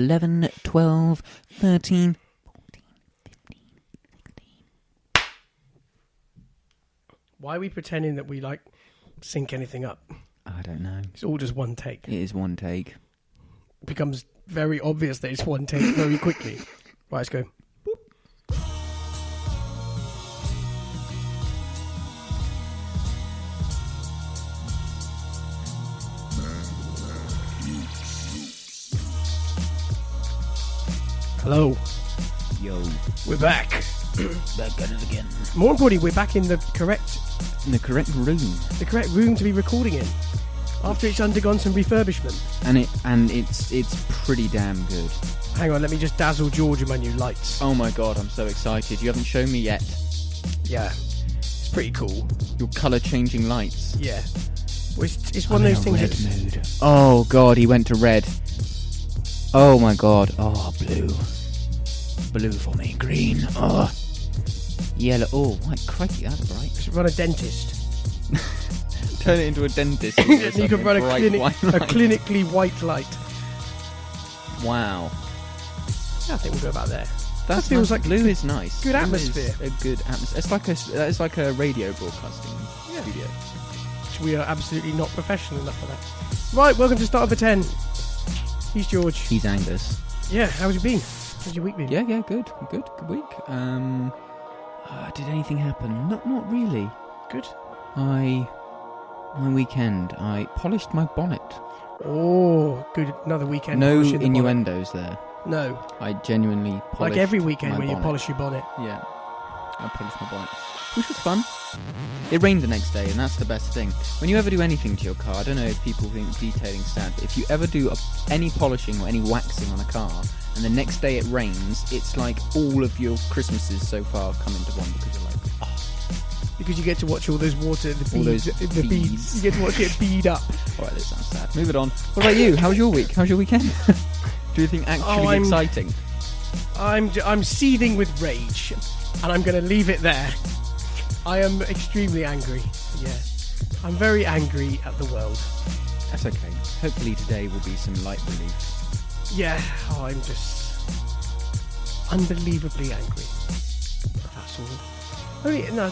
11, 12, 13, 14, 15, 16. Why are we pretending that we, sync anything up? I don't know. It's all just one take. It is one take. It becomes very obvious that it's one take very quickly. Right, let's go. Hello. Yo. We're back. Back at it again. More importantly, we're back in the correct room. To be recording in. After it's undergone some refurbishment. And it's pretty damn good. Hang on, let me just dazzle George with my new lights. Oh my god, I'm so excited. You haven't shown me yet. Yeah. It's pretty cool. Your colour changing lights. Yeah. Well, it's one of those things that's... mood. Oh god, he went to red. Oh my god. Oh, blue. Blue for me. Green. Oh. Yellow. Oh, white. Crikey, that's bright. Just run a dentist. Turn it into a dentist. You can run a clinically white light. Wow. Yeah, I think we'll go about there. That feels like blue is nice. Good atmosphere. A good atmosphere. It's like a radio broadcasting studio. Which we are absolutely not professional enough for that. Right, welcome to Start of a 10. He's George. He's Angus. Yeah, how's you been? How's your week been? Yeah, good week. Did anything happen? Not really. Good. My weekend, I polished my bonnet. Oh, good. Another weekend. No innuendos there. No. I genuinely polished like every weekend when bonnet. you polish your bonnet. Yeah. I polished my bonnet. Which was fun. It rained the next day, and that's the best thing. When you ever do anything to your car, I don't know if people think detailing's sad, but if you ever do any polishing or any waxing on a car, and the next day it rains, it's like all of your Christmases so far come into one, because you're like, oh. Because you get to watch all those water, the beads. You get to watch it bead up. Alright, that sounds sad. Move it on. What about you? How's your week? How's your weekend? Do you think actually exciting? I'm seething with rage, and I'm going to leave it there. I am extremely angry. Yeah. I'm very angry at the world. That's okay. Hopefully today will be some light relief. Yeah. Oh, I'm just unbelievably angry. That's all.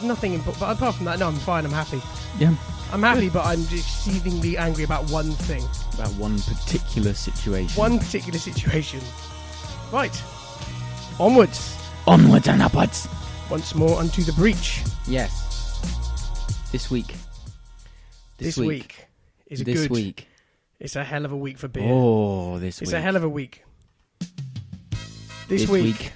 Nothing important. But apart from that, no, I'm fine. I'm happy. Yeah. I'm happy, but I'm exceedingly angry about one thing. About one particular situation. Right. Onwards. Onwards and upwards. Once more unto the breach. Yes. This week. This week is this good. Week. It's a hell of a week for beer. Oh, this week. It's a hell of a week. This week.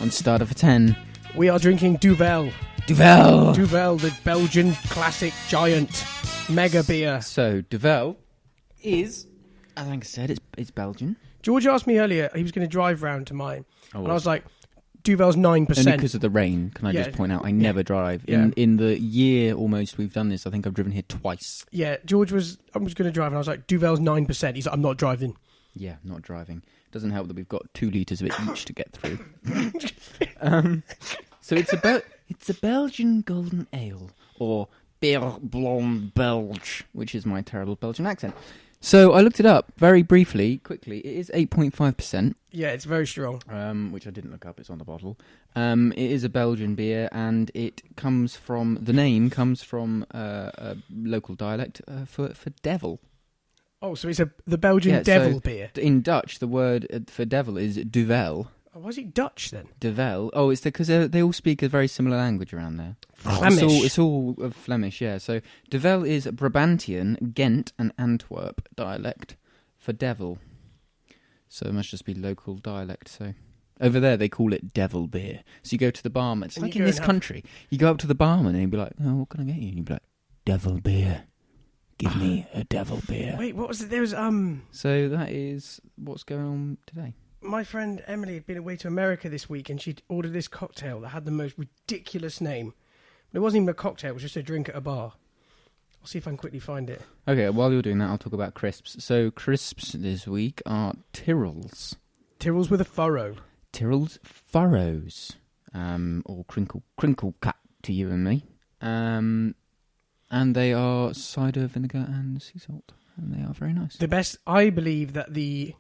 On Start of a 10. We are drinking Duvel. Duvel, the Belgian classic giant mega beer. So, Duvel is, as I said, it's Belgian. George asked me earlier, he was going to drive round to mine. And I was like, Duvel's 9%. Only because of the rain, can I just point out, I never drive. In the year almost we've done this, I think I've driven here twice. Yeah, I was going to drive and I was like, Duvel's 9%. He's like, I'm not driving. Yeah, not driving. Doesn't help that we've got 2 litres of it each to get through. So it's a Belgian golden ale, or Beer Blonde Belge, which is my terrible Belgian accent. So I looked it up very quickly. It is 8.5%. Yeah, it's very strong. Which I didn't look up. It's on the bottle. It is a Belgian beer, and the name comes from a local dialect for devil. Oh, so it's the Belgian devil beer. In Dutch, the word for devil is duvel. Oh, why is it Dutch then? Duvel. Oh, it's because they all speak a very similar language around there. Flemish. It's all of Flemish, yeah. So Duvel is Brabantian, Ghent and Antwerp dialect for devil. So it must just be local dialect. So over there they call it devil beer. So you go to the barman. It's like in this country. You go up to the barman and he'd be like, "Oh, what can I get you?" And you'd be like, "Devil beer. Give me a devil beer." Wait, what was it? There was So that is what's going on today. My friend Emily had been away to America this week and she'd ordered this cocktail that had the most ridiculous name. But it wasn't even a cocktail, it was just a drink at a bar. I'll see if I can quickly find it. Okay, while you're doing that, I'll talk about crisps. So crisps this week are Tyrrells. Tyrrells with a furrow. Tyrrells furrows. Or crinkle cut to you and me. And they are cider, vinegar and sea salt. And they are very nice. The best, I believe that the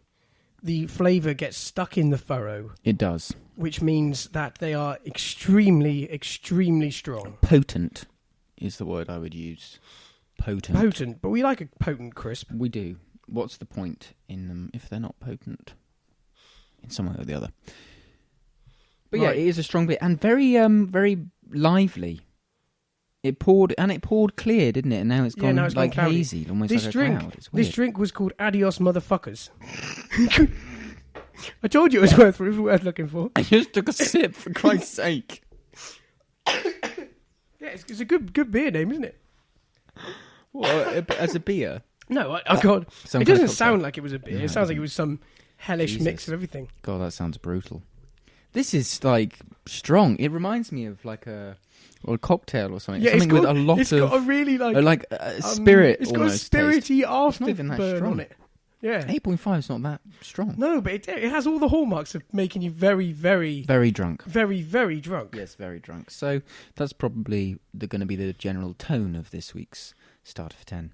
the flavour gets stuck in the furrow, It does. which means that they are extremely, extremely strong. Potent is the word I would use. Potent. Potent, but we like a potent crisp. We do. What's the point in them if they're not potent? In some way or the other. But yeah, Right. it is a strong bit and very lively. It poured clear, didn't it? And now it's gone now it's gone like cloudy. hazy, almost This like drink, a cloud. It's weird. this drink was called Adios Motherfuckers. I told you it was worth looking for. I just took a sip, for Christ's sake. Yeah, it's a good beer name, isn't it? What, as a beer? No, I can't. Some It kind of doesn't cocktail. sound like it was a beer. No, It sounds like it was some hellish mix Jesus. of everything. God, that sounds brutal. This is like strong. It reminds me of like a cocktail or something. Yeah, Something with a lot it's of got a really spirit. It's got a almost spirity taste. not even that afterburn strong. on it. Yeah. 8.5 is not that strong. No, but it has all the hallmarks of making you very, very, Very drunk. very, very drunk. Yes, very drunk. So that's probably going to be the general tone of this week's Starter for 10.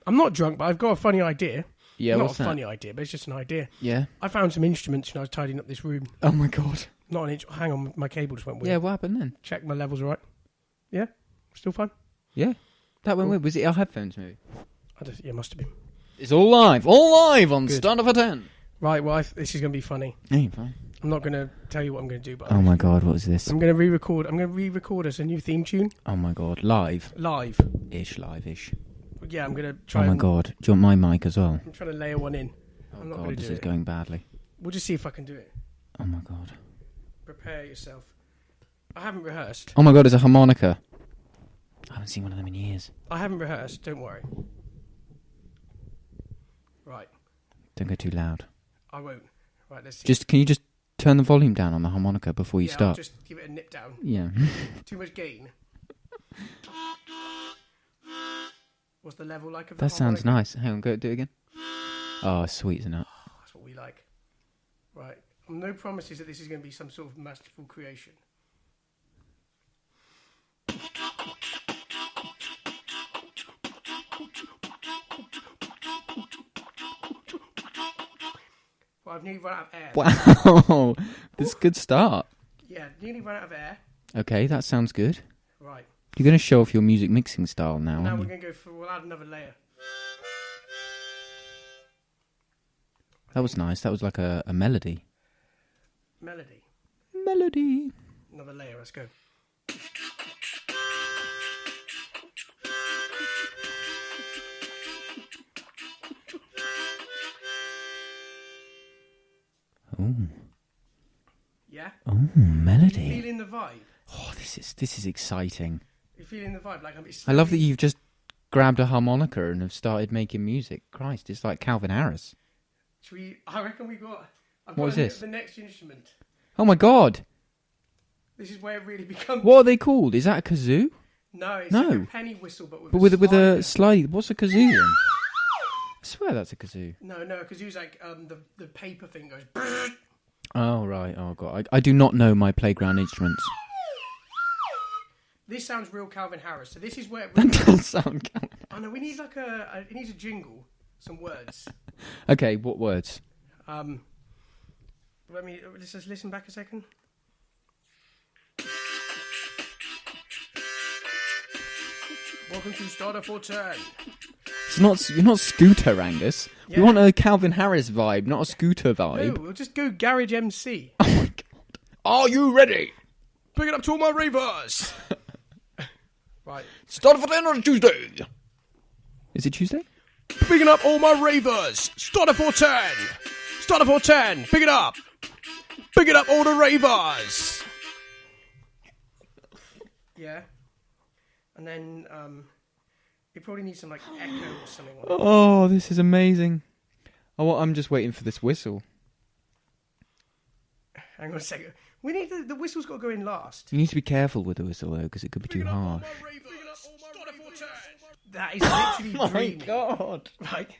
I'm not drunk, but I've got a funny idea. Yeah, Not what's a that? funny idea, but it's just an idea. Yeah. I found some instruments when I was tidying up this room. Oh my god. Not an inch. Hang on, my cable just went weird. Yeah, what happened then? Check my levels are right. Yeah? Still fine? Yeah. That went Cool. weird. Was it our headphones maybe? Yeah, must have been. It's all live on Good. Starter for 10. Right, well, this is going to be funny. Hey, fine. I'm not going to tell you what I'm going to do, but Oh my god, what is this? I'm going to re-record. I'm going to re-record us a new theme tune Oh my god, live-ish. live. Yeah, I'm going to try. Oh my and, god, do you want my mic as well? I'm trying to layer one in. Oh I'm not god, gonna this do is it. going badly. We'll just see if I can do it. Oh my god. Prepare yourself. I haven't rehearsed. Oh my god, it's a harmonica. I haven't seen one of them in years. I haven't rehearsed. Don't worry. Right, Don't go too loud. I won't. Right, let's see. Can you just turn the volume down on the harmonica before you I'll start? just give it a nip down. Yeah. Too much gain. What's the level like of the That sounds harmonica? nice. Hang on, go do it again. Oh, sweet as a nut. That's what we like. Right. No promises that this is going to be some sort of masterful creation. Well, I've nearly run out of air. Wow, this is a good start. Yeah, nearly run out of air. Okay, that sounds good. Right. You're going to show off your music mixing style now, Now aren't we're you? going to go for. We'll add another layer. That was nice. That was like a melody. Melody. Melody. Another layer. Let's go. Oh, Yeah. oh, melody. Feeling the vibe. Oh, this is exciting. You're feeling the vibe. Like I love that you've just grabbed a harmonica and have started making music. Christ, it's like Calvin Harris. I reckon we got. I've What got is this? The next instrument. Oh my god. This is where it really becomes. What are they called? Is that a kazoo? No, it's No. like a penny whistle, but But with a slider. slide. What's a kazoo then? I swear that's a kazoo. No, because it was like the paper thing goes. Oh right. Oh god. I do not know my playground instruments. This sounds real Calvin Harris. So this is where. It That really, does sound. oh no, we need like it needs a jingle, some words. Okay. What words? Let's just listen back a second. Welcome to Starter for 10. It's not. You're not Scooter, Angus. Yeah. We want a Calvin Harris vibe, not a Scooter No, vibe. we'll just go Garage MC. Oh my god. Are you ready? Bring it up to all my ravers. Right. Start for 10 on Tuesday. Is it Tuesday? Bigging up all my ravers. Starter for 10. Starter for 10. Big it up. Big it up all the ravers. Yeah. And then you probably need some like echo or something. On it. Oh, this is amazing. Oh, I'm just waiting for this whistle. Hang on a second. We need the whistle's got to go in last. You need to be careful with the whistle though, because it could be too harsh. That is literally dreamy. god! Right.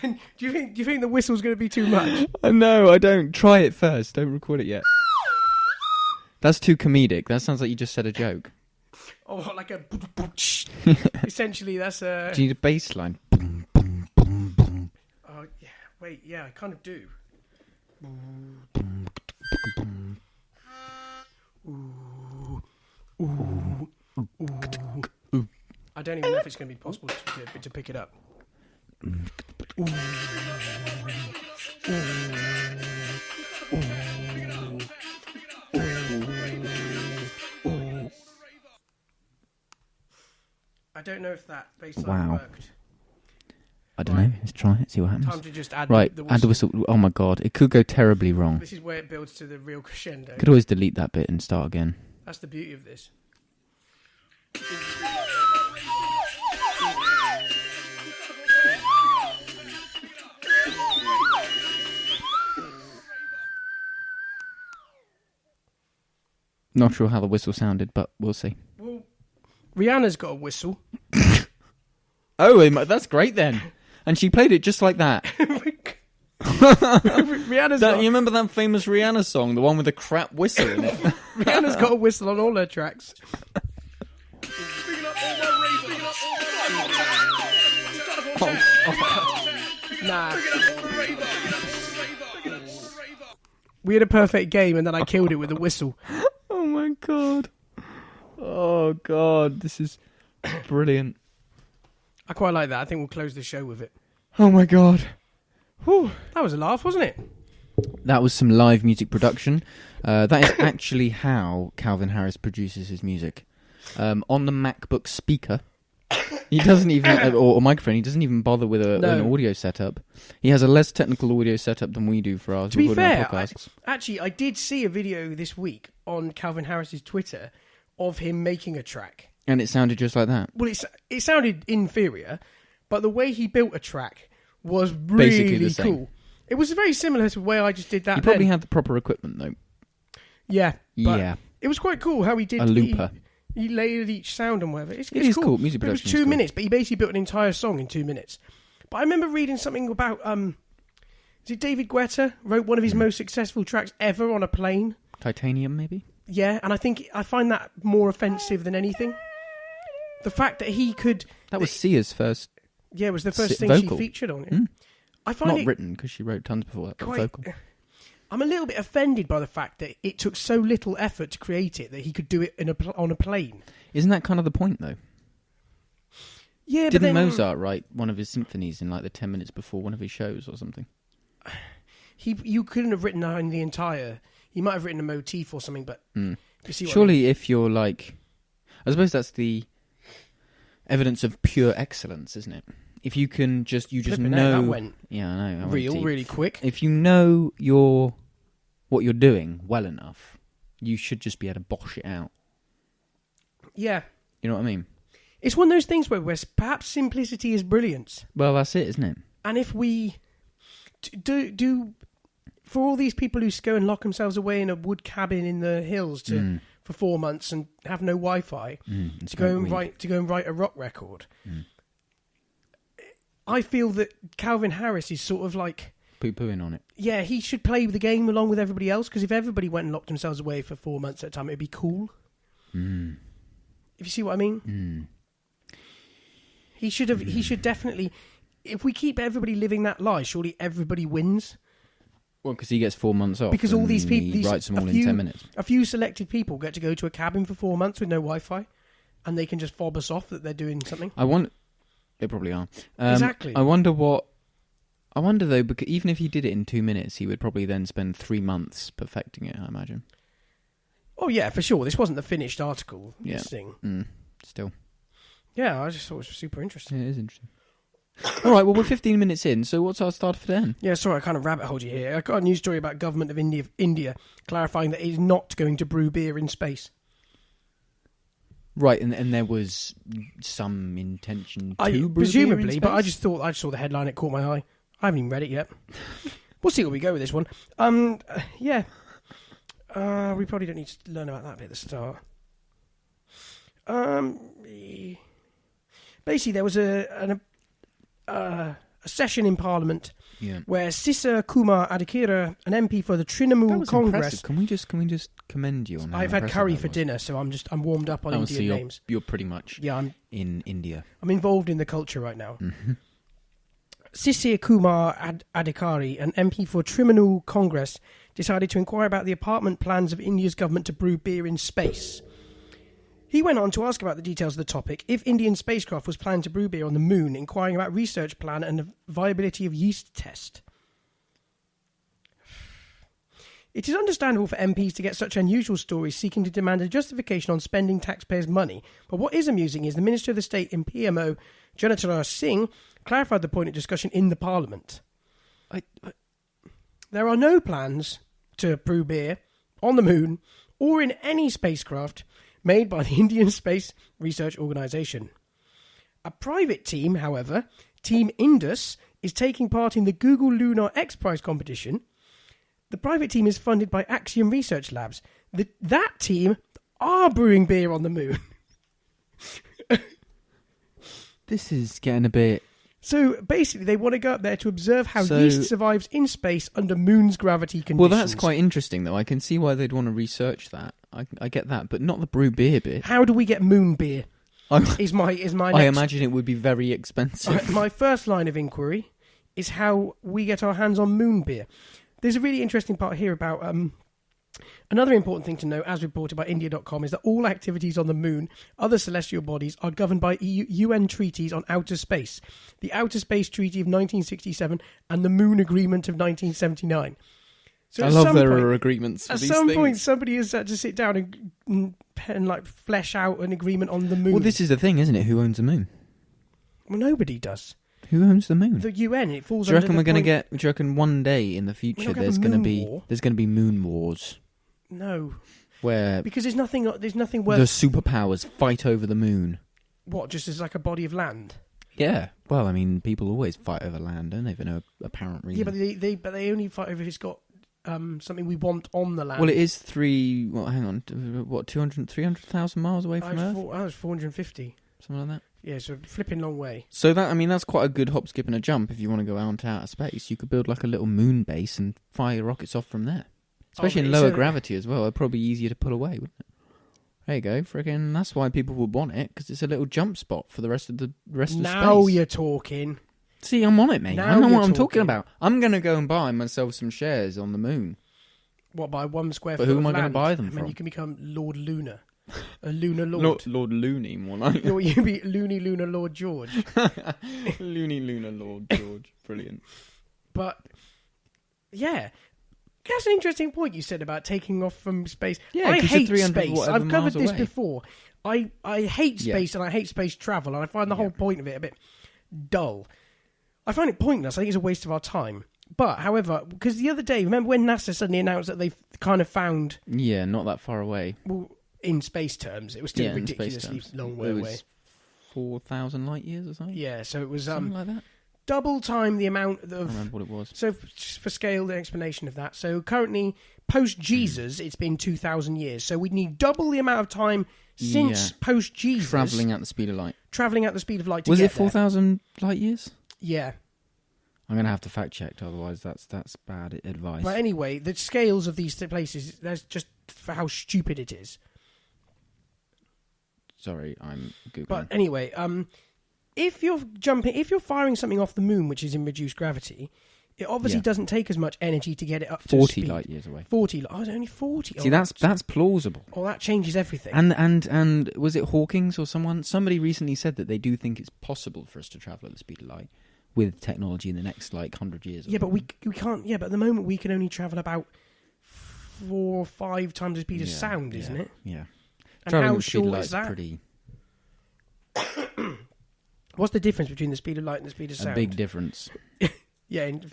And do you think the whistle's going to be too much? No, I don't. Try it first. Don't record it yet. That's too comedic. That sounds like you just said a joke. Oh, like a. Essentially, that's a. Do you need a bass line? Boom, boom, boom, boom. Oh yeah. Wait, yeah, I kind of do. Ooh, ooh, ooh. I don't even know if it's going to be possible to pick it up. Ooh, ooh. I don't know if that baseline Wow. worked. I don't know. Let's try it. See what happens. Time to just add Right, the add the whistle. Oh my god, it could go terribly wrong. This is where it builds to the real crescendo. Could always delete that bit and start again. That's the beauty of this. Not sure how the whistle sounded, but we'll see. Well, Rihanna's got a whistle. Oh, that's great then. And she played it just like that. Rihanna's got, You remember that famous Rihanna song, the one with the crap whistle in it? Rihanna's got a whistle on all her tracks. Nah. We had a perfect game and then I killed it with a whistle. Oh my god. Oh god, this is brilliant. I quite like that. I think we'll close the show with it. Oh my god. Whew. That was a laugh, wasn't it? That was some live music production. That is actually how Calvin Harris produces his music. On the MacBook speaker. He doesn't even, or microphone, he doesn't even bother with an audio setup. He has a less technical audio setup than we do for ours. To be fair, I did see a video this week on Calvin Harris's Twitter of him making a track. And it sounded just like that. Well, it sounded inferior, but the way he built a track was really cool. It was very similar to the way I just did that. He probably had the proper equipment, though. Yeah. But yeah. It was quite cool how he did... A looper. He layered each sound and whatever. It's cool. Music production. It was 2 minutes, but he basically built an entire song in 2 minutes. But I remember reading something about... is it David Guetta wrote one of his most successful tracks ever on a plane? Titanium, maybe? Yeah, and I find that more offensive than anything. The fact that he could... That was Sia's first... Yeah, it was the first thing vocal. she featured on it. Mm. I find Not it written, because she wrote tons before that, but vocal. I'm a little bit offended by the fact that it took so little effort to create it that he could do it on a plane. Isn't that kind of the point, though? Yeah, Didn't Mozart write one of his symphonies in like the 10 minutes before one of his shows or something? You couldn't have written that in the entire... He might have written a motif or something, but... You see what Surely I mean? if you're like... I suppose that's the evidence of pure excellence, isn't it? If you can just... You just know... That went yeah, I know. really quick. If you know what you're doing well enough, you should just be able to bosh it out. Yeah. You know what I mean? It's one of those things where perhaps simplicity is brilliance. Well, that's it, isn't it? And if we do for all these people who go and lock themselves away in a wood cabin in the hills for 4 months and have no Wi-Fi to go and write a rock record, I feel that Calvin Harris is sort of like poo-pooing on it. Yeah, he should play the game along with everybody else, because if everybody went and locked themselves away for 4 months at a time, it'd be cool. If you see what I mean. He should definitely... If we keep everybody living that lie, surely everybody wins. Well, because he gets 4 months off. Because all these people... He writes them all in 10 minutes. A few selected people get to go to a cabin for 4 months with no Wi-Fi, and they can just fob us off that they're doing something. They probably are. Exactly. I wonder though, because even if he did it in 2 minutes, he would probably then spend 3 months perfecting it, I imagine. Oh, yeah, for sure. This wasn't the finished article. Yeah. This thing. Still. Yeah, I just thought it was super interesting. Yeah, it is interesting. All right, well, we're 15 minutes in, so what's our start for then? Yeah, sorry, I kind of rabbit holed you here. I got a news story about government of India clarifying that it is not going to brew beer in space. Right, and there was some intention to brew presumably, beer in space? But I just saw the headline, it caught my eye. I haven't even read it yet. We'll see where we go with this one. Yeah. We probably don't need to learn about that bit at the start. Basically, there was a session in Parliament where Sisa Kumar Adikira, an MP for the Trinamool Congress... Impressive. Can we just commend you on that? I've had curry for dinner, so I'm warmed up on Indian names. You're pretty much in India. I'm involved in the culture right now. Sisir Kumar Adhikari, an MP for Trinamool Congress, decided to inquire about the apartment plans of India's government to brew beer in space. He went on to ask about the details of the topic, if Indian spacecraft was planned to brew beer on the moon, inquiring about research plan and the viability of yeast test. It is understandable for MPs to get such unusual stories seeking to demand a justification on spending taxpayers' money, but what is amusing is the Minister of the State in PMO, Janatara Singh, clarified the point of discussion in the Parliament. There are no plans to brew beer on the moon or in any spacecraft made by the Indian Space Research Organisation. A private team, however, Team Indus, is taking part in the Google Lunar X Prize competition. The private team is funded by Axiom Research Labs. That team are brewing beer on the moon. This is getting a bit... So basically, they want to go up there to observe how yeast survives in space under moon's gravity conditions. Well, that's quite interesting, though. I can see why they'd want to research that. I get that, but not the brew beer bit. How do we get moon beer? Is my I imagine it would be very expensive. My first line of inquiry is how we get our hands on moon beer. There's a really interesting part here about another important thing to know, as reported by India.com, is that all activities on the moon, other celestial bodies, are governed by UN treaties on outer space, the Outer Space Treaty of 1967 and the Moon Agreement of 1979. So I love there are agreements for these things. At some point, somebody has had to sit down and like flesh out an agreement on the moon. Well, this is the thing, isn't it? Who owns the moon? Well, nobody does. Who owns the moon? The UN. It falls. Do you reckon we're going to get? Do you reckon one day in the future there's going to be moon wars? No. Where because there's nothing worth. The superpowers fight over the moon. What? Just as like a body of land? Yeah. Well, I mean, people always fight over land, don't they? For no apparent reason. Yeah, but they only fight over if it's got something we want on the land. Well, it is 300,000 miles away from Earth? I was 450. Something like that? Yeah, so flipping long way. So that's quite a good hop, skip and a jump if you want to go out into outer space. You could build like a little moon base and fire rockets off from there. Especially in lower gravity as well. It'd probably be easier to pull away, wouldn't it? There you go. Friggin' that's why people would want it, because it's a little jump spot for the rest of space. Now you're talking. See, I'm on it, mate. I know what I'm talking about. I'm going to go and buy myself some shares on the moon. What, buy 1 square foot of land? But who am I going to buy them from? You can become Lord Lunar. A Lunar Lord. Lord Looney, more like. You'd be Looney Lunar Lord George. Looney Lunar Lord George. Brilliant. But, yeah. That's an interesting point you said about taking off from space. Yeah, I hate space. I've covered this away. Before. I hate space and I hate space travel, and I find the whole point of it a bit dull. I find it pointless. I think it's a waste of our time. But, however, because the other day, remember when NASA suddenly announced that they've kind of found... Yeah, not that far away. Well, in space terms, it was still ridiculously long way away. 4,000 light years or something? Yeah, so it was... something like that? Double time the amount of... I don't remember what it was. So, for scale, the explanation of that. So, currently, post-Jesus, it's been 2,000 years. So, we'd need double the amount of time since post-Jesus... Travelling at the speed of light. Travelling at the speed of light to was get it 4,000 light years? Yeah. I'm going to have to fact check, otherwise that's bad advice. But anyway, the scales of these places, that's just for how stupid it is. Sorry, I'm Googling. But anyway, if you're firing something off the moon, which is in reduced gravity, it obviously doesn't take as much energy to get it up to 40 speed. light years away. 40. Oh, it's only 40. See, that's plausible. Oh, that changes everything. And was it Hawkins or someone? Somebody recently said that they do think it's possible for us to travel at the speed of light with technology in the next 100 years. Yeah, but we can't. Yeah, but at the moment we can only travel about 4 or 5 times the speed of sound, isn't it? Yeah. And how short is that? Pretty... What's the difference between the speed of light and the speed of sound? A big difference. Yeah, in a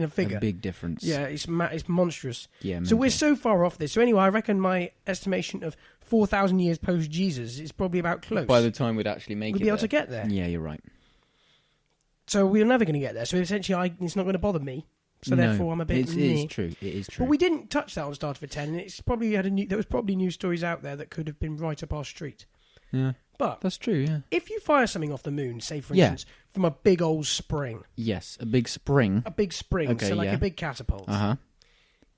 figure. A big difference. Yeah, it's monstrous. Yeah. So we're so far off this. So anyway, I reckon my estimation of 4,000 years post Jesus is probably about close. By the time we'd actually make we'd be able to get there. Yeah, you're right. So we're never going to get there. So essentially, it's not going to bother me. So therefore, I'm a bit. It is true. It is true. But we didn't touch that on Starter for 10. And it's probably there was probably news stories out there that could have been right up our street. Yeah. But that's true, yeah. If you fire something off the moon, say for instance, from a big old spring. Yes, a big spring. A big spring, okay, so like a big catapult. Uh-huh.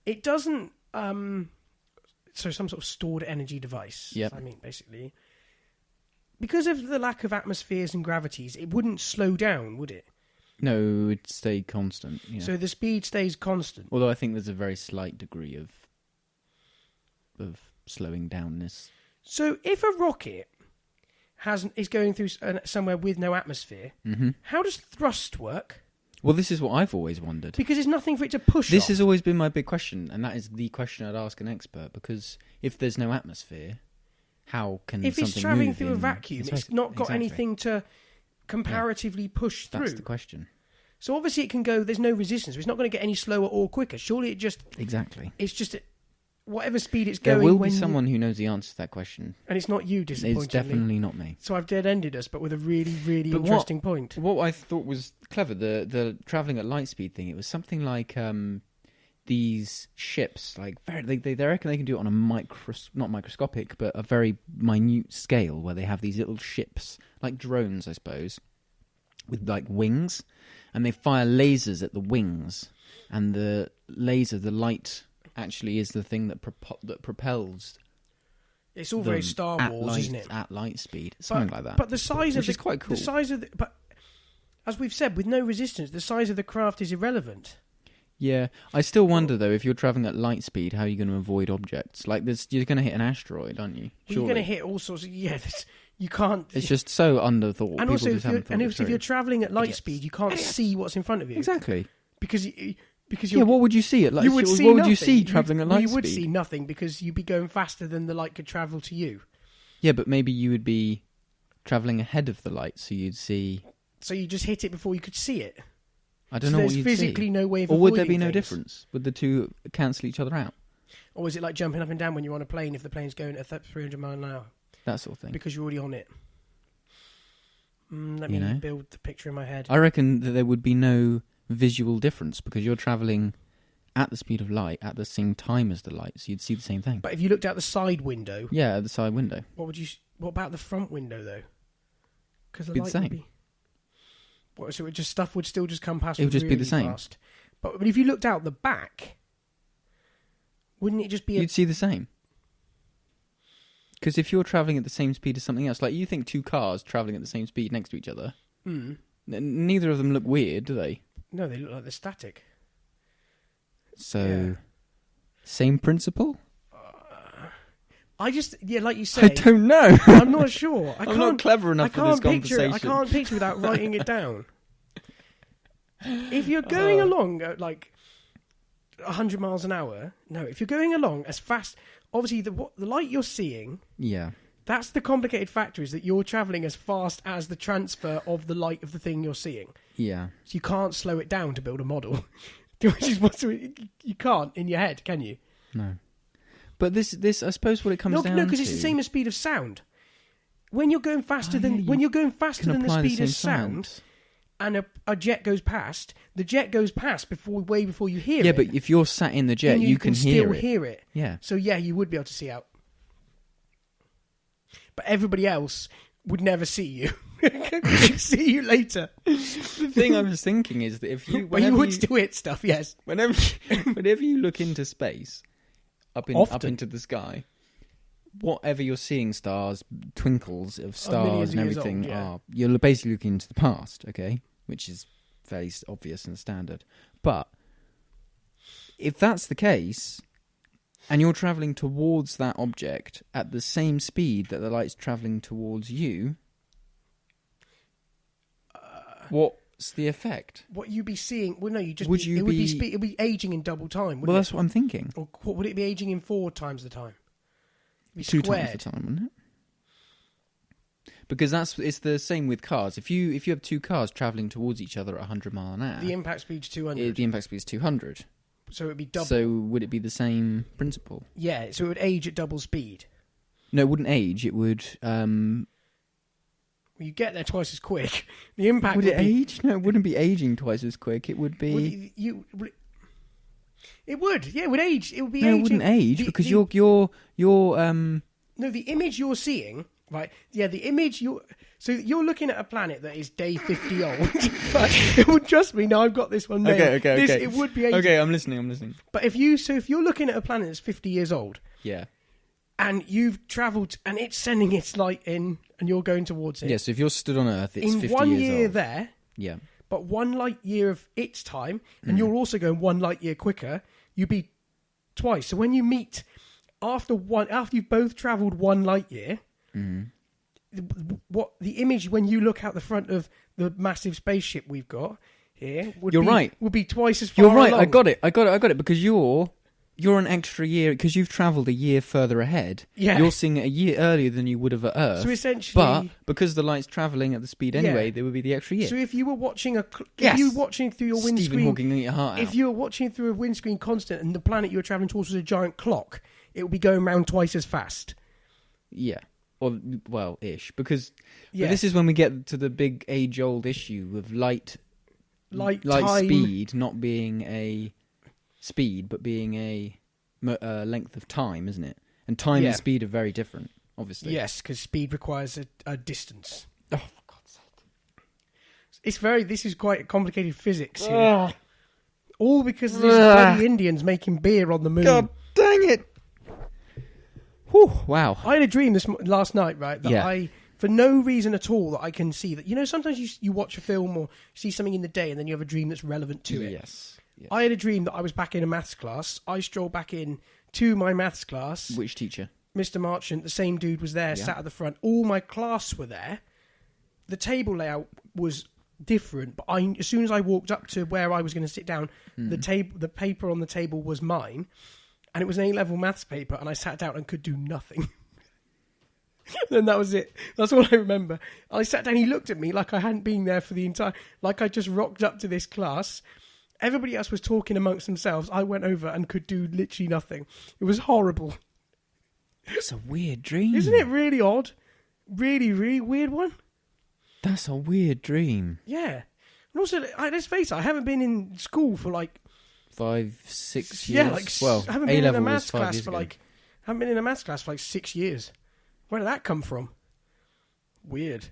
It doesn't so some sort of stored energy device. Yep. I mean, basically. Because of the lack of atmospheres and gravities, it wouldn't slow down, would it? No, it would stay constant. Yeah. So the speed stays constant. Although I think there's a very slight degree of slowing downness. So if a rocket is going through somewhere with no atmosphere, how does thrust work? Well, this is what I've always wondered. Because there's nothing for it to push This off. has always been my big question, and that is the question I'd ask an expert, because if there's no atmosphere, how can if something it's travelling move through a in vacuum, space? it's not got Exactly. anything to comparatively push through. That's the question. So obviously it can go, there's no resistance. It's not going to get any slower or quicker. Surely Exactly. it's just whatever speed it's There going. will when be someone who knows the answer to that question. and it's not you, disappointingly. It's definitely not me. So I've dead-ended us, but with a really, really But interesting point. What I thought was clever, the travelling at light speed thing, it was something like these ships, like they reckon they can do it on a not microscopic, but a very minute scale, where they have these little ships, like drones, I suppose, with like wings, and they fire lasers at the wings, and the light actually is the thing that propels. It's all very Star Wars, isn't it? At light speed, something like that. But the size which is quite cool. The size of but as we've said, with no resistance, the size of the craft is irrelevant. Yeah, I still wonder though, if you're travelling at light speed, how are you going to avoid objects? Like you're going to hit an asteroid, aren't you? Well, you're going to hit all sorts of you can't. It's just so underthought. And People also, just haven't thought it if through. you're travelling at light Idiots. speed, you can't see what's in front of you. Exactly. Because Yeah, what would you see at light you would speed? see What would you nothing. see travelling at light You speed? would see nothing because you'd be going faster than the light could travel to you. Yeah, but maybe you would be travelling ahead of the light, so you'd see. So you just hit it before you could see it. I don't So know what there's you'd physically see. no way of Or would there avoiding be no things. difference? Would the two cancel each other out? Or is it like jumping up and down when you're on a plane if the plane's going at 300 miles an hour? That sort of thing. Because you're already on it. Let You me know? build the picture in my head. I reckon that there would be no visual difference because you're travelling at the speed of light at the same time as the light, so you'd see the same thing. But if you looked out the side window, Yeah, at the side window. what about the front window though? Because the Be the light same. would be. What, so stuff would still just come past. It would just be really the same. Fast. But if you looked out the back, wouldn't it just be? You'd see the same. Because if you're travelling at the same speed as something else, like you think two cars travelling at the same speed next to each other, neither of them look weird, do they? No, they look like they're static. So, same principle? I just, like you say, I don't know. I'm not sure. I'm not clever enough for this conversation. I can't picture without writing it down. If you're going along at like 100 miles an hour, if you're going along as fast, obviously the light you're seeing, Yeah. that's the complicated factor, is that you're travelling as fast as the transfer of the light of the thing you're seeing. Yeah. So you can't slow it down to build a model. Which is what you can't in your head, can you? No. But this, I suppose, what it comes down to. No, because it's the same as speed of sound. When you're going faster than the speed of sound, and a jet goes past, the jet goes past way before you hear it. Yeah, but if you're sat in the jet, then you can still hear it. Yeah. So you would be able to see out. But everybody else would never see you. See you later. The thing I was thinking is that if you, Well, you would still hit stuff, yes. whenever you look into space, up into the sky, whatever you're seeing, stars, twinkles of stars millions and of years everything, old, yeah. you're basically looking into the past, okay, which is fairly obvious and standard. But if that's the case, and you're travelling towards that object at the same speed that the light's travelling towards you, what's the effect? What you'd be seeing? Well, no, it Would would be aging in double time. Well, that's what I'm thinking. Or what would it be aging in 4 times the time? It'd be 2 squared. times the time, wouldn't it? Because it's the same with cars. If you have 2 cars travelling towards each other at 100 mile an hour, The impact speed's 200. the impact speed is 200. So it would be double. So would it be the same principle? Yeah, so it would age at double speed. No, it wouldn't age. It would. Well, you get there twice as quick. The impact Would would it be, age? No, it wouldn't be aging twice as quick. It would be. It would. Yeah, it would age. It would be No, aging. it wouldn't age because you're No, the image you're seeing, right? Yeah, the image you're. So you're looking at a planet that is day 50 old. But it would, trust me. Now I've got this one. Okay. It would be aging. Okay, I'm listening. But if you're looking at a planet that's 50 years old, Yeah. and you've travelled, and it's sending its light in, and you're going towards it. Yeah. So if you're stood on Earth, it's in 50 1 years year old. there, Yeah. but 1 light year of its time, and you're also going 1 light year quicker, you'd be twice. So when you meet after you've both travelled 1 light year, what the image when you look out the front of the massive spaceship we've got here would be twice as far You're right. along. I got it because you're an extra year because you've travelled a year further ahead. Yeah. You're seeing it a year earlier than you would have at Earth. So essentially, but because the light's travelling at the speed anyway, there would be the extra year. So if you were watching Yes! if you were watching through your Stephen windscreen, Hawking, your heart out. if you were watching through a windscreen constant and the planet you were travelling towards was a giant clock, it would be going round twice as fast. Yeah. Or, well, ish. Because Yeah. but this is when we get to the big age-old issue of light Time. speed not being a speed, but being a length of time, isn't it? And time and speed are very different, obviously. Yes, because speed requires a distance. Oh, for God's This is quite complicated physics here. sake. All because of these bloody Indians making beer on the moon. God dang it. Whew, wow. I had a dream last night, right? That Yeah. I, for no reason at all, that I can see that. You know, sometimes you watch a film or see something in the day and then you have a dream that's relevant to it. Yes. I had a dream that I was back in a maths class. I strolled back in to my maths class. Which teacher? Mr. Marchant, the same dude, was there, Yeah. sat at the front. All my class were there. The table layout was different, but as soon as I walked up to where I was going to sit down, the paper on the table was mine, and it was an A-level maths paper, and I sat down and could do nothing. And that was it. That's all I remember. I sat down, he looked at me like I hadn't been there for the entire... Like I just rocked up to this class. Everybody else was talking amongst themselves. I went over and could do literally nothing. It was horrible. That's a weird dream. Isn't it really odd? Really, really weird one? That's a weird dream. Yeah. And also, let's face it, I haven't been in school for like... 5, 6 years. Yeah, like... well, I haven't been in a A-level was maths 5 class years for ago. like... haven't been in a maths class for like 6 years. Where did that come from? Weird.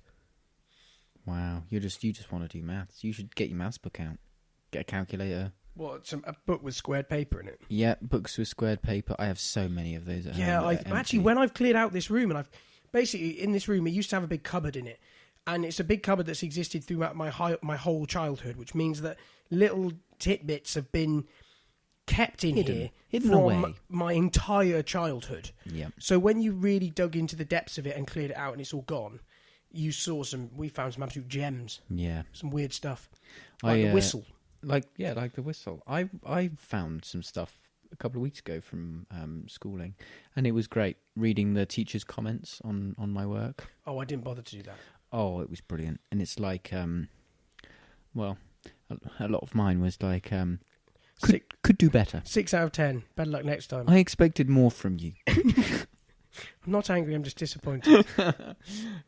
Wow, you just want to do maths. You should get your maths book out. Get a calculator. What, a book with squared paper in it? Yeah, books with squared paper. I have so many of those at home. Yeah, that are actually, empty. when I've cleared out this room, and I've... Basically, in this room, it used to have a big cupboard in it. And it's a big cupboard that's existed throughout my whole childhood, which means that little tidbits have been kept in here hidden from away. my entire childhood. Yeah. So when you really dug into the depths of it and cleared it out and it's all gone, we found some absolute gems, Yeah. some weird stuff. Like the whistle. Like the whistle. I found some stuff a couple of weeks ago from schooling, and it was great reading the teachers' comments on my work. Oh, I didn't bother to do that. Oh, it was brilliant. And it's like, well, a lot of mine was like, could do better. 6 out of 10. Better luck next time. I expected more from you. I'm not angry, I'm just disappointed.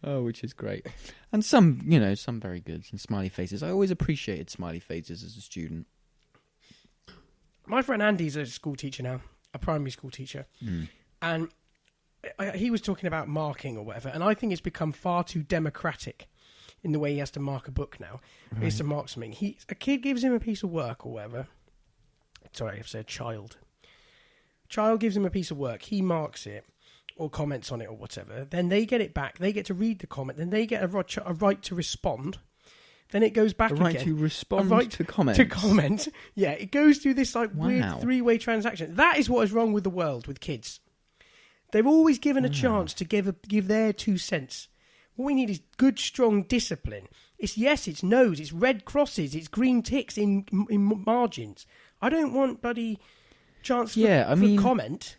Oh, which is great. And some very good. And smiley faces. I always appreciated smiley faces as a student. My friend Andy's a school teacher now, a primary school teacher. And he was talking about marking or whatever, and I think it's become far too democratic in the way he has to mark a book now. He has to mark something. A kid gives him a piece of work or whatever. Sorry, I have to say a child. Child gives him a piece of work. He marks it or comments on it or whatever. Then they get it back. They get to read the comment. Then they get a right to respond. Then it goes back A again. right to respond A right to comments. To comment. Yeah, it goes through this like weird Wow. three-way transaction. That is what is wrong with the world with kids. They've always given a chance to give their 2 cents. What we need is good, strong discipline. It's yes, it's no's, it's red crosses, it's green ticks in margins. I don't want bloody chance for comment.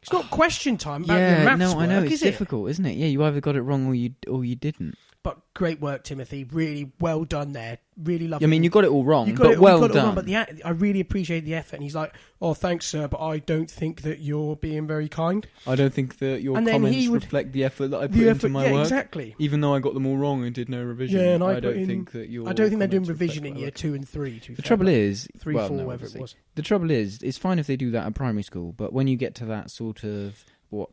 It's not question time about your maths work, I know it's is difficult, isn't it? Yeah, you either got it wrong or you didn't. But great work, Timothy. Really well done there. Really lovely. I mean, you got it all wrong, You got but it- well you got it all done. wrong, but I really appreciate the effort. And he's like, "Oh, thanks, sir, but I don't think that you're being very kind." I don't think that your And then comments he would- reflect the effort that I put The into effort, my yeah, work. exactly. Even though I got them all wrong and did no revision. Yeah, and I don't put in- think that your I don't think they're doing comments revision reflect in my year work. 2 and 3. To be The fair, trouble but is, 3, well, 4, no, whatever it obviously. was. The trouble is, it's fine if they do that at primary school, but when you get to that sort of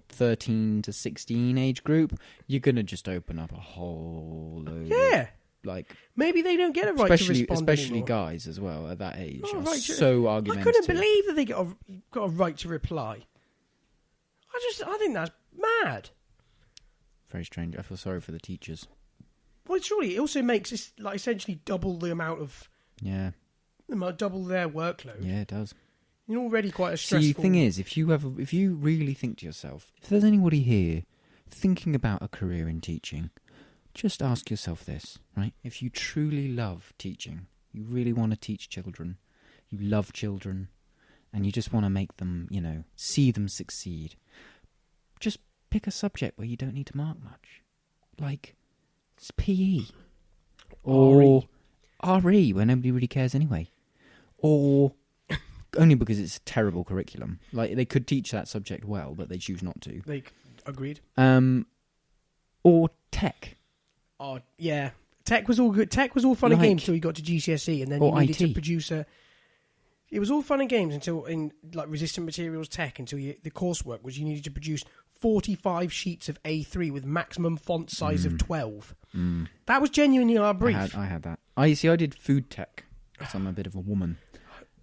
13 to 16 age group, you're gonna just open up a whole load. Yeah, Like maybe they don't get a right to respond especially anymore. guys as well at that age Oh, are right, so I argumentative. couldn't believe that they got a right to reply. I think that's mad. Very strange. I feel sorry for the teachers. Well, surely it also makes this like essentially double the amount of double their workload. Yeah, it does. You're already quite a stressful. See, the thing is, if you really think to yourself, if there's anybody here thinking about a career in teaching, just ask yourself this, right? If you truly love teaching, you really want to teach children, you love children, and you just want to make them, see them succeed, just pick a subject where you don't need to mark much. Like, it's PE. Or RE, where nobody really cares anyway. Or only because it's a terrible curriculum. Like, they could teach that subject well, but they choose not to. Agreed. Or tech. Oh, yeah. Tech was all good. Tech was all fun and games until you got to GCSE, and then you needed to produce a... It was all fun and games until, in like resistant materials tech, until the coursework was you needed to produce 45 sheets of A3 with maximum font size of 12. That was genuinely our brief. I had that. I did food tech, because I'm a bit of a woman.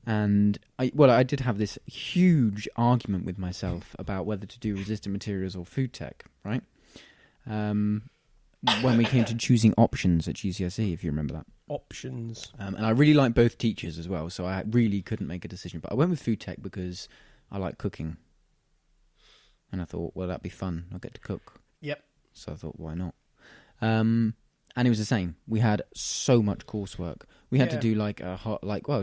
And I did have this huge argument with myself about whether to do resistant materials or food tech, right? When we came to choosing options at GCSE, if you remember that. Options. And I really liked both teachers as well, so I really couldn't make a decision. But I went with food tech because I like cooking. And I thought, well, that'd be fun. I'll get to cook. Yep. So I thought, why not? And it was the same. We had so much coursework. We had to do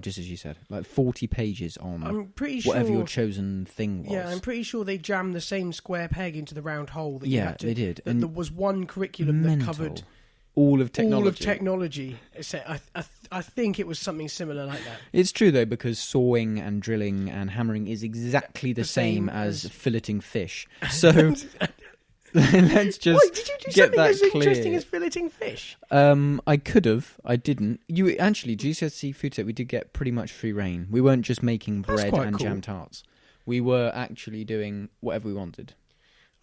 just as you said, like 40 pages on whatever your chosen thing was. Yeah, I'm pretty sure they jammed the same square peg into the round hole. That you had to, they did. And there was one curriculum that covered all of technology. All of technology. I think it was something similar like that. It's true, though, because sawing and drilling and hammering is exactly the same as filleting fish. So... Let's just Wait, did you do get something that as clear. interesting as filleting fish? I could have. I didn't. GCSE food tech, we did get pretty much free reign. We weren't just making bread and jam tarts. We were actually doing whatever we wanted.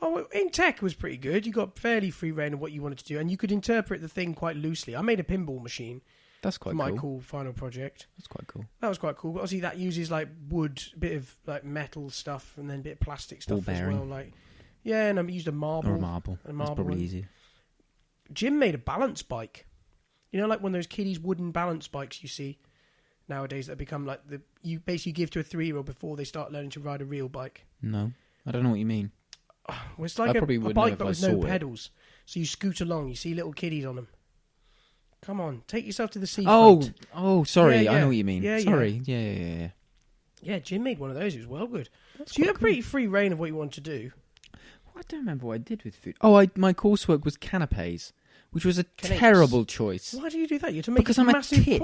Oh, in tech it was pretty good. You got fairly free reign of what you wanted to do, and you could interpret the thing quite loosely. I made a pinball machine. That's quite for cool. my cool final project. That's quite cool. That was quite cool. But obviously, that uses like wood, a bit of like metal stuff, and then a bit of plastic stuff as well. Like. Yeah, and I used a marble. Or a marble. That's probably easy. Jim made a balance bike. You know, like one of those kiddies' wooden balance bikes you see nowadays that become like you basically give to a 3-year-old before they start learning to ride a real bike. No, I don't know what you mean. Well, it's like a bike but with no pedals. So you scoot along, you see little kiddies on them. Come on, take yourself to the seafront. Oh, sorry, I know what you mean. Yeah, sorry, yeah. Yeah, Jim made one of those. It was well good. So you had pretty free reign of what you wanted to do. I don't remember what I did with food. My coursework was canapes, which was a terrible choice. Why do you do that? You had to make because I'm a tit.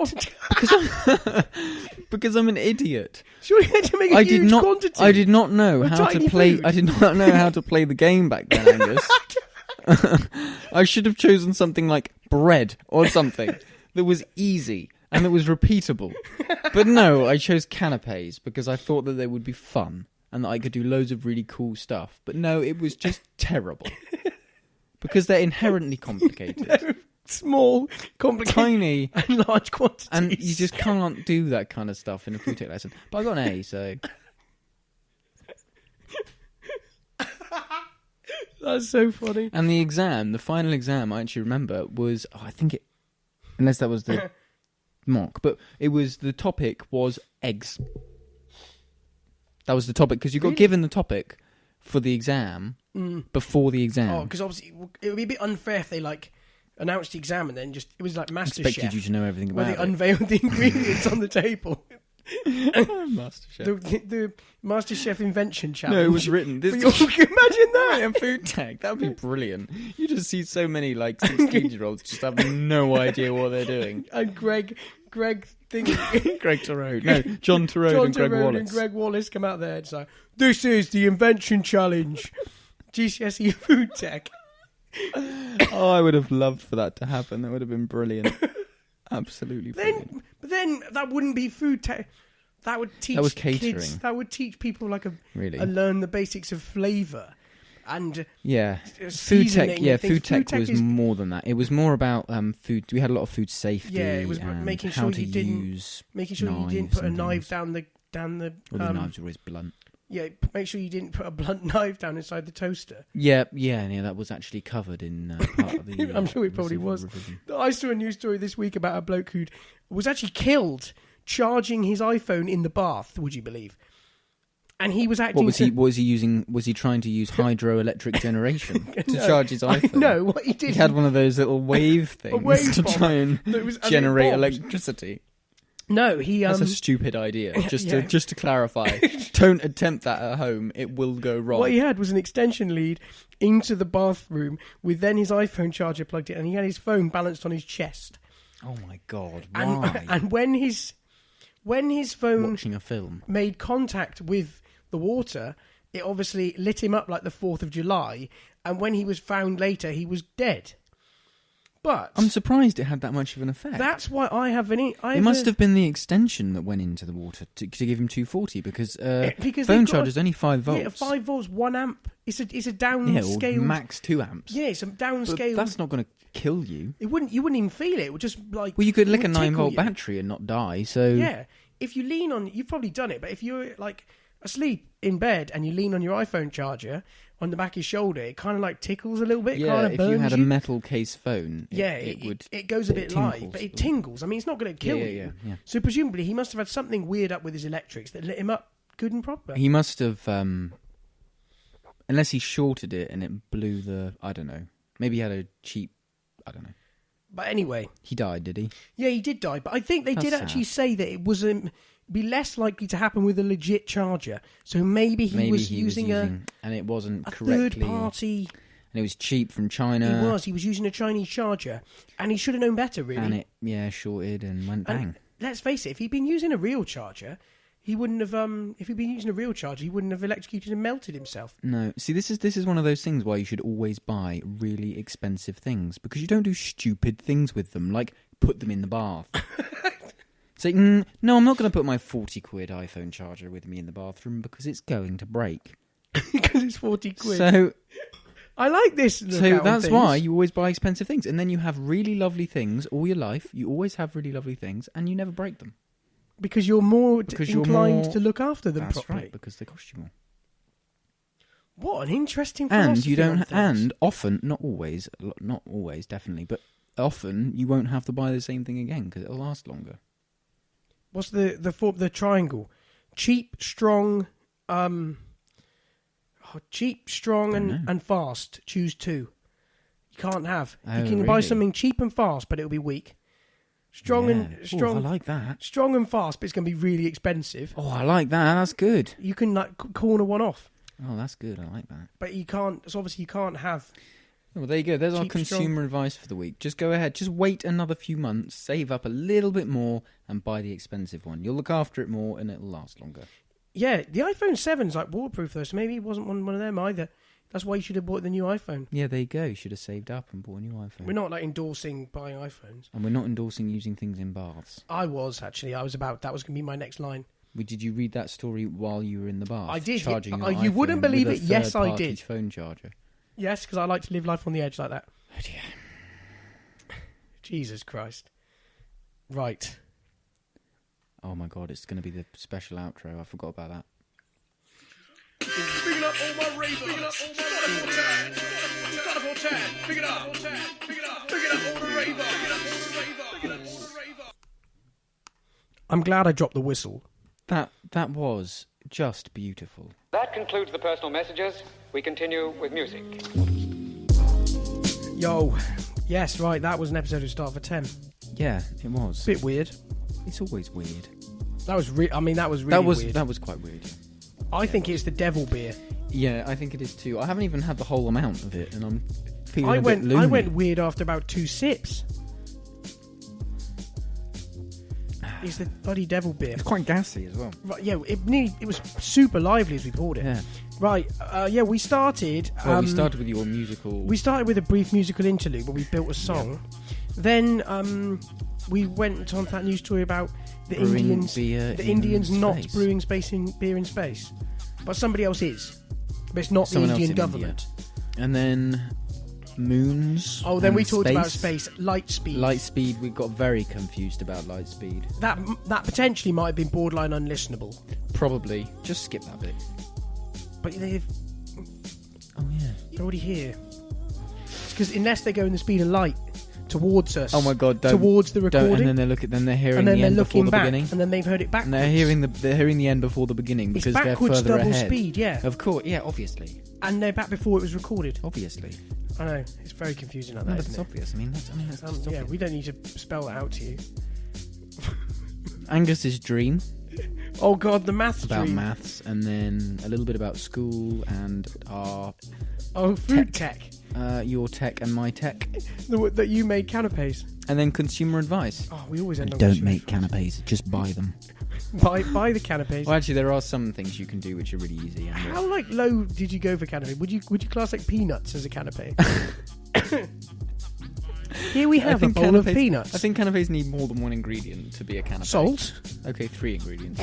Because I'm an idiot. Sure, you had to make a huge quantity. I did not know how to play. Food. I did not know how to play the game back then, Angus. I should have chosen something like bread or something that was easy and that was repeatable. But no, I chose canapes because I thought that they would be fun. And that I could do loads of really cool stuff. But no, it was just terrible. Because they're inherently complicated. They're small, complicated, tiny, and large quantities. And you just can't do that kind of stuff in a food tech lesson. But I got an A, so... That's so funny. And the final exam, I actually remember, was... unless that was the mock. But the topic was eggs. That was the topic, because you got given the topic for the exam before the exam. Oh, because obviously it would be a bit unfair if they announced the exam and then it was like MasterChef. Expected you to know everything about it. Where they unveiled the ingredients on the table. MasterChef. The MasterChef invention challenge. No, it was written. Can you imagine that? In food tech, that would be brilliant. You just see so many 16-year-olds just have no idea what they're doing. And Greg thinking... Greg Turode. No, John Turode and Greg Wallace. And Greg Wallace come out there and say, "This is the invention challenge." GCSE food tech. Oh, I would have loved for that to happen. That would have been brilliant. Absolutely brilliant. But then that wouldn't be food tech. That would teach catering. Kids. That would teach people really learn the basics of flavour. And food tech. Yeah, food tech was more than that. It was more about food. We had a lot of food safety. Yeah, it was making sure you didn't put a knife down the. Well, the knives were always blunt. Yeah, make sure you didn't put a blunt knife down inside the toaster. Yeah, that was actually covered in part of the... I'm sure it probably was. I saw a news story this week about a bloke who was actually killed charging his iPhone in the bath, would you believe? And he was acting... What was he using? Was he trying to use hydroelectric generation to charge his iPhone? No, what he did... He had one of those little wave things to try and generate electricity. No, That's a stupid idea. Just to clarify, don't attempt that at home. It will go wrong. What he had was an extension lead into the bathroom with then his iPhone charger plugged in, and he had his phone balanced on his chest. Oh my God! Why? And when his phone watching a film made contact with the water, it obviously lit him up like the 4th of July. And when he was found later, he was dead. But I'm surprised it had that much of an effect. That's why I have any. It must have been the extension that went into the water to give him 240 because phone charger is only 5 volts. Yeah, 5 volts, 1 amp. It's a downscale. Or max 2 amps. Yeah, it's a downscale. That's not going to kill you. You wouldn't even feel it. It would just like. Well, you could lick a 9-volt battery and not die. So yeah, if you lean on, you've probably done it. But if you're like asleep in bed and you lean on your iPhone charger on the back of your shoulder, it kind of like tickles a little bit. Yeah, kind of if burns you had a metal case phone, it would. It goes a bit light, but it tingles. I mean, it's not going to kill you. Yeah. So presumably, he must have had something weird up with his electrics that lit him up good and proper. He must have, unless he shorted it and it blew the. I don't know. Maybe he had a cheap. I don't know. But anyway, he died. Did he? Yeah, he did die. But I think they did actually say that it was be less likely to happen with a legit charger. So maybe he was using and it wasn't correctly third party, and it was cheap from China. He was using a Chinese charger, and he should have known better, really. And it shorted and went bang. And let's face it, if he'd been using a real charger, he wouldn't have. If he'd been using a real charger, he wouldn't have electrocuted and melted himself. No, see, this is one of those things why you should always buy really expensive things because you don't do stupid things with them, like put them in the bath. Say, no, I'm not going to put my 40 quid iPhone charger with me in the bathroom because it's going to break. Because it's 40 quid. So I like this. So that's why you always buy expensive things. And then you have really lovely things all your life. You always have really lovely things and you never break them. Because you're more inclined to look after them properly. That's right, because they cost you more. What an interesting philosophy. And you don't, and often, not always, definitely, but often you won't have to buy the same thing again because it'll last longer. What's the triangle? Cheap, strong, and fast. Choose 2. You can't have. You can buy something cheap and fast, but it'll be weak. Strong. Ooh, I like that. Strong and fast, but it's going to be really expensive. Oh, I like that. That's good. You can like corner one off. Oh, that's good. I like that. But you can't. So obviously, you can't have. Well, there you go. There's our consumer advice for the week. Just go ahead. Just wait another few months, save up a little bit more, and buy the expensive one. You'll look after it more, and it'll last longer. Yeah, the iPhone 7's like waterproof though, so maybe it wasn't one of them either. That's why you should have bought the new iPhone. Yeah, there you go. You should have saved up and bought a new iPhone. We're not like endorsing buying iPhones, and we're not endorsing using things in baths. I was actually. That was going to be my next line. Did you read that story while you were in the bath? I did. Charging you wouldn't believe it. Yes, I did. Phone charger. Yes, because I like to live life on the edge like that. Oh dear. Jesus Christ. Right. Oh my God, it's going to be the special outro. I forgot about that. Bigging up all my ravers. Bigging up all my ravers. Got a 410. Big it up. Big it up. Big it up all the ravers. Big it up all the ravers. Big it up all the ravers. I'm glad I dropped the whistle. That was just beautiful. That concludes the personal messages. We continue with music. Yo, yes, right. That was an episode of Start for 10. Yeah, it was. Bit weird. It's always weird. That was really weird. That was quite weird. I think it's the devil beer. Yeah, I think it is too. I haven't even had the whole amount of it, and I'm feeling a bit loony. I went weird after about 2 sips. It's the bloody devil beer. It's quite gassy as well. Right, yeah, it was super lively as we poured it. Yeah. Right, we started... we started with your musical... We started with a brief musical interlude where we built a song. Yeah. Then we went on to that news story about the Indians not brewing beer in space. But somebody else is. But it's not the Indian government. India. And then... moons. Oh, then we talked about space. Lightspeed. We got very confused about Lightspeed. That potentially might have been borderline unlistenable. Probably. Just skip that bit. But they're Oh yeah. already here. Because unless they go in the speed of light towards us. Oh my God! Towards the recording. And then they're they're hearing and then the they're end before looking the back, beginning. and then they've heard it backwards. And they're hearing the end before the beginning It's because they're backwards further double ahead. speed, yeah. Of course, yeah, obviously, And they're back before it was recorded. obviously. I know, it's very confusing like No, that, but it's isn't it? obvious. I mean, that's just Yeah, obvious. we don't need to spell that out to you. Angus's dream Oh God, the maths about dream. maths, and then a little bit about school and our Oh, food tech. your tech and my tech, That you made canapes. and then consumer advice. Oh, we always end on Don't consumer make advice. canapes, just buy them. Buy the canapes. Well, actually, there are some things you can do which are really easy. And How low did you go for canapé? Would you class peanuts as a canapé? Here we have a bowl of peanuts. I think canapes need more than one ingredient to be a canapé. Salt. Okay, 3 ingredients.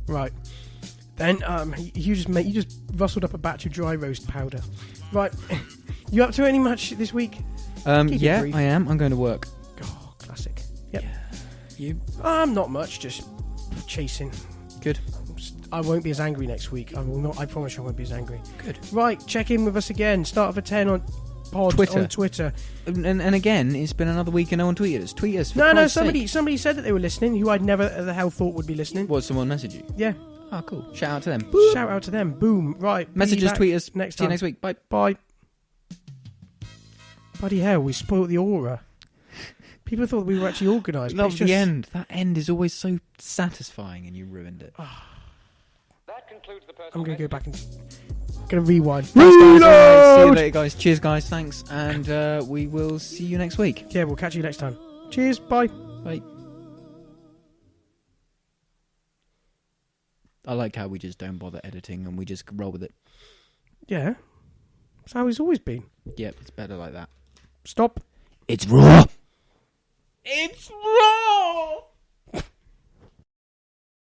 Right. Then you just rustled up a batch of dry roast powder. Right. You up to any much this week? Keep it Yeah, brief. I am. I'm going to work. Oh, classic. Yep. You? Not much. Just chasing. Good. I won't be as angry next week. I will not. I promise I won't be as angry. Good. Right. Check in with us again. Start of a 10 on pod Twitter. on Twitter. And again, it's been another week and no one tweeted us. Tweet us. For No. Christ's sake. Somebody said that they were listening. Who I'd never the hell thought would be listening. What, someone message you? Yeah. Oh, cool. Shout out to them. Shout out to them. Boom. Right. Message be us, back tweet us. next See you time. next week. Bye. Bye. Bloody hell, we spoilt the aura. People thought we were actually organised. but Love it's the just- end. That end is always so satisfying, and you ruined it. That concludes the personal I'm going to go messages. back and... Going to rewind. Thanks, guys. All right, see you later, guys. Cheers, guys. Thanks, and we will see you next week. Yeah, we'll catch you next time. Cheers. Bye. Bye. I like how we just don't bother editing and we just roll with it. Yeah. That's how it's always been. Yep, it's better like that. Stop. It's raw. It's raw.